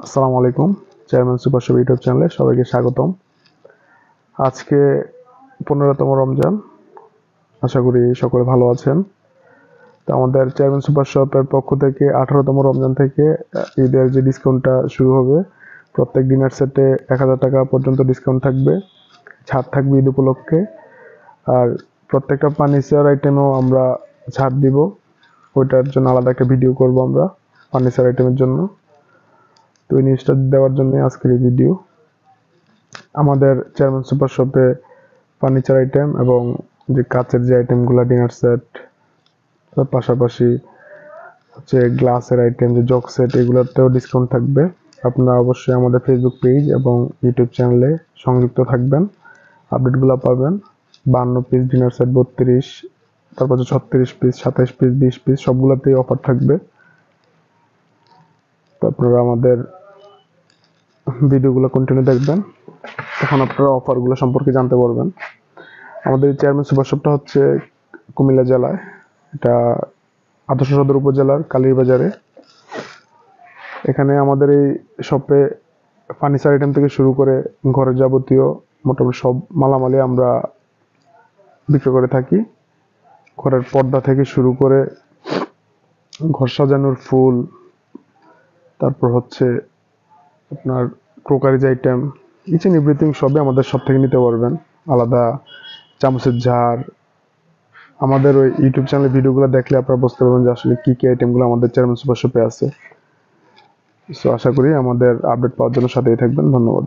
আসসালামু আলাইকুম। Chairman super shop YouTube চ্যানেলে সবাইকে স্বাগতম। আজকে 15তম রমজান। আশা করি সকলে ভালো আছেন। তো আমাদের চেয়ারম্যান সুপার শপের পক্ষ থেকে 18তম রমজান থেকে ঈদের যে ডিসকাউন্টটা শুরু হবে, প্রত্যেক ডিনার সেটে 1000 টাকা পর্যন্ত ডিসকাউন্ট থাকবে, ছাড় থাকবে ঈদ উপলক্ষে। আর প্রত্যেকটা ফার্নিচার আইটেমেও আমরা ছাড় দিব। ওইটার জন্য আলাদা একটা ভিডিও করব আমরা ফার্নিচার আইটেমের জন্য। তো এই নিউজটা দেওয়ার জন্য আজকের এই ভিডিও। আমাদের চেয়ারম্যান সুপার শপে ফার্নিচার আইটেম এবং যে কাচের যে আইটেমগুলো, ডিনার সেট, তার পাশাপাশি হচ্ছে গ্লাসের আইটেম, যে জগ সেট, এগুলোতেও ডিসকাউন্ট থাকবে। আপনারা অবশ্যই আমাদের ফেসবুক পেজ এবং ইউটিউব চ্যানেলে সংযুক্ত থাকবেন, আপডেটগুলো পাবেন। 52 পিস ডিনার সেট, 32, তারপর 36 পিস, 27 পিস, 20 পিস, সবগুলোতেই অফার থাকবে। তো আপনারা আমাদের ভিডিওগুলো কন্টিনিউ দেখবেন, তখন আপনারা অফারগুলো সম্পর্কে জানতে পারবেন। আমাদের চেয়ারম্যান সুপার শপটা হচ্ছে কুমিল্লা জেলায়, এটা আদর্শ সদর উপজেলার কালীরবাজারে। এখানে আমাদের এই শপে ফার্নিচার আইটেম থেকে শুরু করে ঘরের যাবতীয় মোটামুটি সব মালামালি আমরা বিক্রি করে থাকি। ঘরের পর্দা থেকে শুরু করে ঘর সাজানোর ফুল, তারপর হচ্ছে আপনার crockeries item, each and everything সবই আমাদের শপ থেকে নিতে পারবেন। আলাদা চামচের ঝাড়, আমাদের ওই ইউটিউব চ্যানেলের ভিডিওগুলো দেখলে আপনারা বুঝতে পারবেন যে আসলে কি কি আইটেমগুলো আমাদের চেয়ারম্যান সুপার শপে আছে। সো আশা করি আমাদের আপডেট পাওয়ার জন্য সাথেই থাকবেন। ধন্যবাদ।